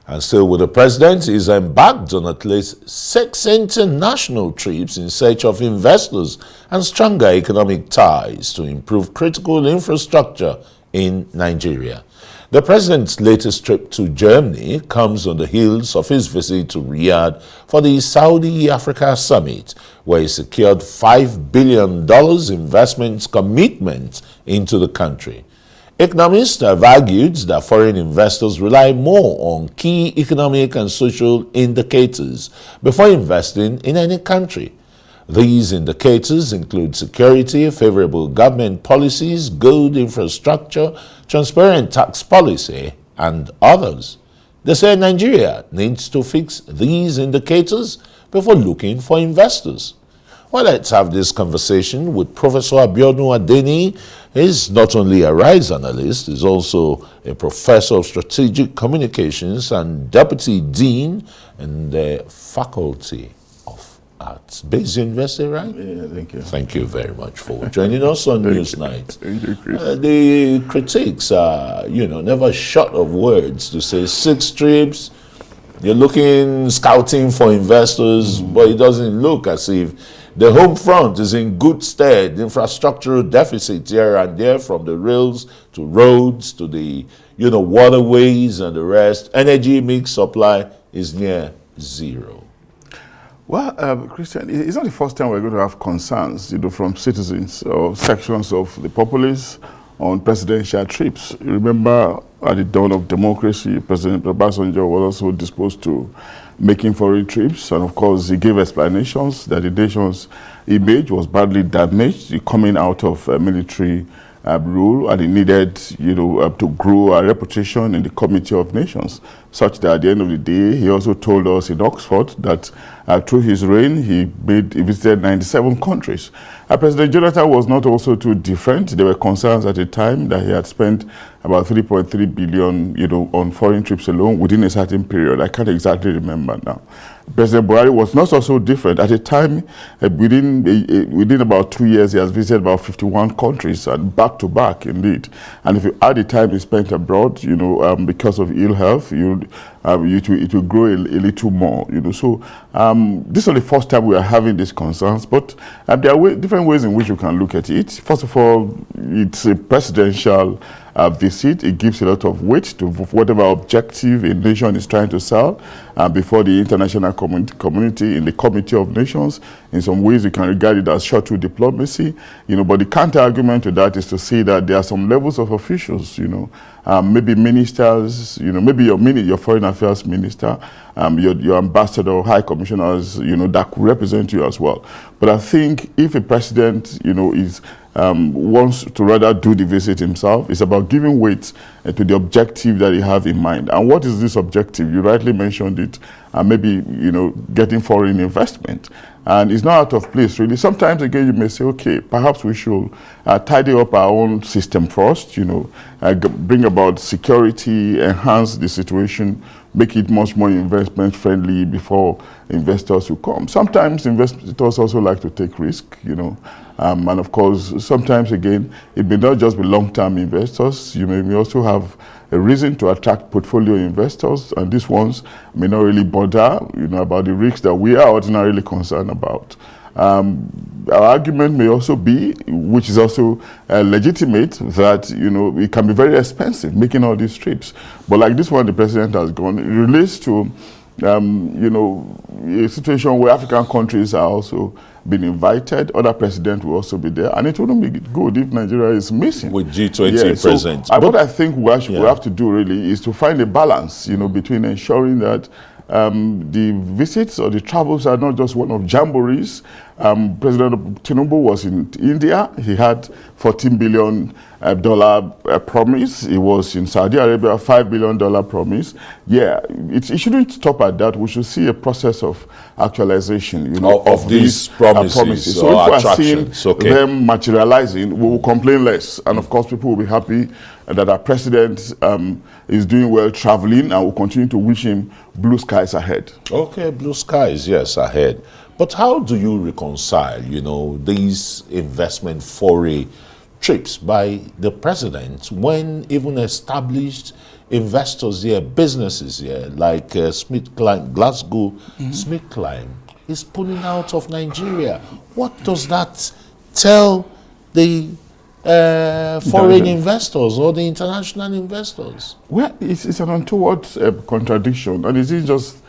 And still with the president, he's embarked on at least 6 international trips in search of investors and stronger economic ties to improve critical infrastructure in Nigeria. The president's latest trip to Germany comes on the heels of his visit to Riyadh for the Saudi Africa Summit, where he secured $5 billion investment commitment into the country. Economists have argued that foreign investors rely more on key economic and social indicators before investing in any country. These indicators include security, favorable government policies, good infrastructure, transparent tax policy, and others. They say Nigeria needs to fix these indicators before looking for investors. Well, let's have this conversation with Professor Abiodun Adeni. He's not only a RISE analyst, he's also a professor of strategic communications and deputy dean in the Faculty of Arts. Based University, right? Yeah, thank you. Thank you very much for joining us on Newsnight. Thank you, Chris. The critiques are, never short of words to say 6 trips, you're looking, scouting for investors, but it doesn't look as if the home front is in good stead. Infrastructural deficit here and there, from the rails to roads to the, waterways and the rest. Energy mix supply is near zero. Well, Christian, it's not the first time we're going to have concerns, from citizens or sections of the populace on presidential trips. You remember at the dawn of democracy, President Obasanjo was also disposed to making foreign trips, and of course he gave explanations that the nation's image was badly damaged coming out of military rule, and he needed to grow a reputation in the Committee of Nations, such that at the end of the day he also told us in Oxford that through his reign he visited 97 countries. President Jonathan was not also too different. There were concerns at the time that he had spent about 3.3 billion on foreign trips alone within a certain period. I can't exactly remember now. President Buhari was not also different. At the time, within about 2 years, he has visited about 51 countries, and back to back, indeed. And if you add the time he spent abroad, because of ill health, it will grow a little more. So this is not the first time we are having these concerns, but there are different ways in which you can look at it. First of all, it's a presidential visit. It gives a lot of weight to whatever objective a nation is trying to sell before the international community in the Committee of Nations. In some ways, you can regard it as shuttle diplomacy, but the counter argument to that is to say that there are some levels of officials, maybe ministers, maybe your foreign affairs minister, your ambassador, high commissioners, that could represent you as well. But I think if a president, wants to rather do the visit himself, it's about giving weight to the objective that you have in mind. And what is this objective? You rightly mentioned it, maybe, getting foreign investment. And it's not out of place, really. Sometimes, again, you may say, okay, perhaps we should tidy up our own system first, bring about security, enhance the situation, make it much more investment-friendly before investors will come. Sometimes investors also like to take risk, and of course, sometimes, again, it may not just be long-term investors. You may also have a reason to attract portfolio investors, and these ones may not really bother, about the risks that we are ordinarily concerned about. Our argument may also be, which is also legitimate, that it can be very expensive making all these trips. But like this one, the president has gone. It relates to a situation where African countries are also been invited. Other presidents will also be there, and it wouldn't be good if Nigeria is missing. With G20 present. So, what I think we have to do really is to find a balance, between ensuring that the visits or the travels are not just one of jamborees. President Tinubu was in India. He had $14 billion promise. He was in Saudi Arabia, $5 billion promise. Yeah, it shouldn't stop at that. We should see a process of actualization, of these promises. So if we are seeing them materializing, we will complain less. And of course, people will be happy that our president is doing well traveling, and will continue to wish him blue skies ahead. Okay, blue skies, yes, ahead. But how do you reconcile, these investment foray trips by the president when even established investors here, businesses here, like SmithKline, Glasgow SmithKline, is pulling out of Nigeria. What does that tell the foreign investors or the international investors? Well, it's an untoward contradiction, and it isn't just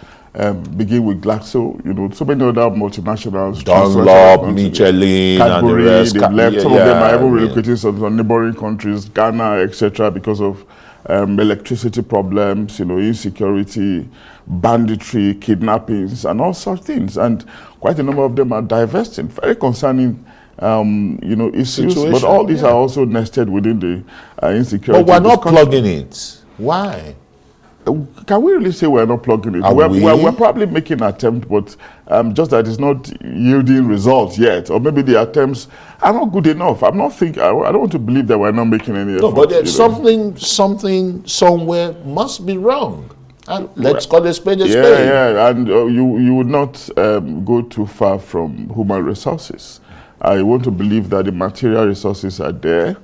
begin with Glaxo. You know, so many other multinationals, Dunlop, Michelin, and the rest. They've left. Some of them are even relocating to neighboring countries, Ghana, etc., because of electricity problems, you know, insecurity, banditry, kidnappings, and all such things. And quite a number of them are divesting. Very concerning, you know, issues. But all these are also nested within the insecurity. But we're not plugging it. Why? Can we really say we're not plugging it? We're probably making an attempt, but just that it's not yielding results yet. Or maybe the attempts are not good enough. I don't want to believe that we're not making any effort. No, but there's something somewhere must be wrong. And let's call a spade a spade. Yeah, and you would not go too far from human resources. I want to believe that the material resources are there.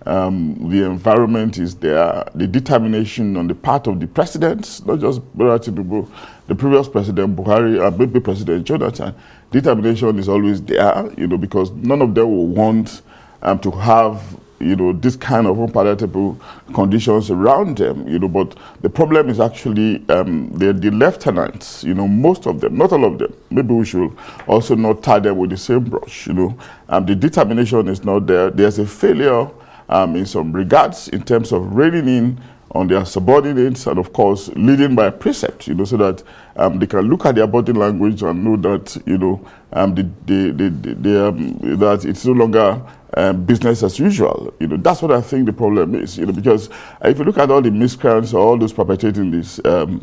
The environment is there, the determination on the part of the presidents, not just Tinubu, the previous president Buhari, and maybe President Jonathan. Determination is always there, you know, because none of them will want to have, you know, this kind of unpalatable conditions around them, you know. But the problem is actually the lieutenants, you know, most of them, not all of them. Maybe we should also not tie them with the same brush, you know. The determination is not there. There's a failure in some regards in terms of reining in on their subordinates and, of course, leading by precept, you know, so that they can look at their body language and know that, you know, that it's no longer business as usual. You know, that's what I think the problem is, you know, because if you look at all the miscreants or all those perpetrating these, you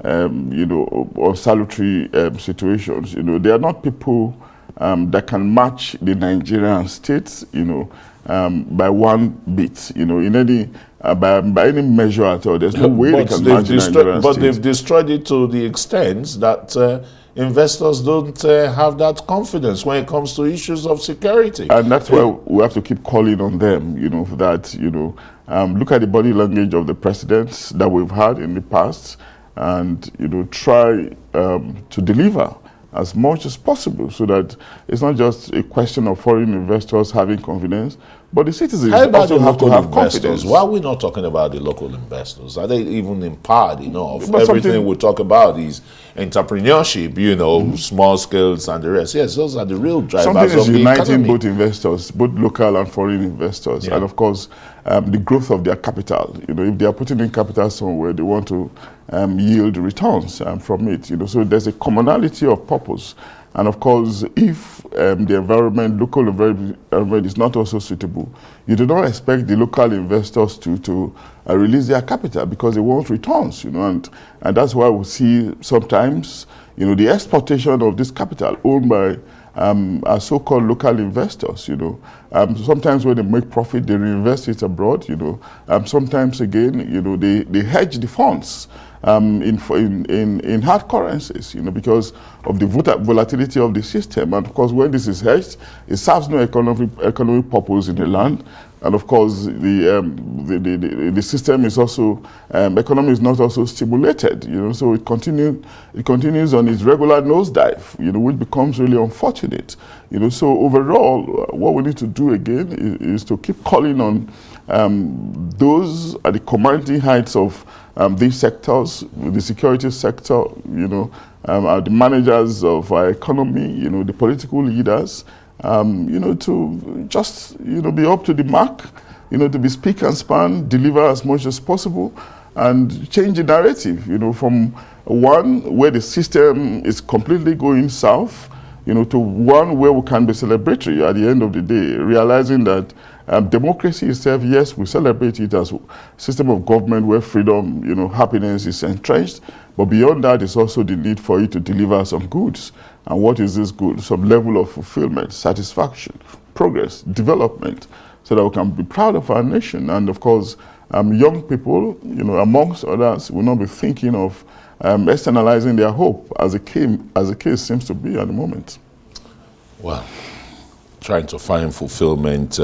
know, unsalutary situations, you know, they are not people that can match the Nigerian state, you know, by one bit, you know, in any by any measure at all. There's no way they can match the Nigerian state. But they've destroyed it to the extent that investors don't have that confidence when it comes to issues of security. And that's why we have to keep calling on them, you know, for that, you know, look at the body language of the presidents that we've had in the past and, you know, try to deliver as much as possible so that it's not just a question of foreign investors having confidence, but the citizens also have to have confidence. Why are we not talking about the local investors? Are they even empowered enough? Everything we talk about is entrepreneurship, you know, small scales and the rest. Yes, those are the real drivers of the economy. Something is uniting both investors, both local and foreign investors, and of course, the growth of their capital. You know, if they are putting in capital somewhere, they want to yield returns from it. You know, so there's a commonality of purpose. And of course, if the environment, local environment is not also suitable, you do not expect the local investors to release their capital because they want returns, you know, and that's why we see sometimes, you know, the exportation of this capital owned by our so-called local investors, you know. Sometimes when they make profit, they reinvest it abroad, you know. Sometimes again, you know, they hedge the funds in hard currencies, you know, because of the volatility of the system. And of course, when this is hedged, it serves no economic purpose in the land. And of course, the system is also, economy is not also stimulated, you know, so it continues on its regular nosedive, you know, which becomes really unfortunate, you know. So overall, what we need to do again is to keep calling on those at the commanding heights of these sectors, the security sector, you know, the managers of our economy, you know, the political leaders, you know, to just, you know, be up to the mark, you know, to be speak and span, deliver as much as possible, and change the narrative, you know, from one where the system is completely going south, you know, to one where we can be celebratory at the end of the day, realizing that democracy itself, yes, we celebrate it as a system of government where freedom, you know, happiness is entrenched, but beyond that is also the need for it to deliver some goods. And what is this good? Some level of fulfillment, satisfaction, progress, development, so that we can be proud of our nation. And of course, young people, you know, amongst others, will not be thinking of externalizing their hope, as the case seems to be at the moment. Well, trying to find fulfillment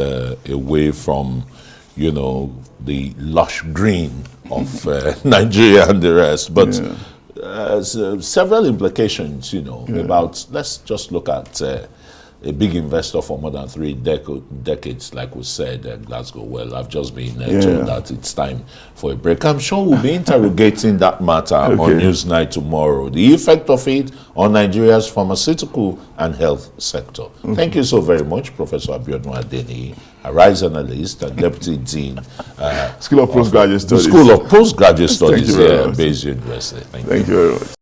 away from, you know, the lush green of Nigeria and the rest. But several implications, you know, about, let's just look at a big investor for more than 3 decades, like we said, Glasgow. Well, I've just been told that it's time for a break. I'm sure we'll be interrogating that matter on Newsnight tomorrow. The effect of it on Nigeria's pharmaceutical and health sector. Thank you so very much, Professor Abiodun Adeniyi, a Rise analyst and Deputy Dean School of Postgraduate Studies. The School of Postgraduate Studies here at Bayes University. Thank you very much.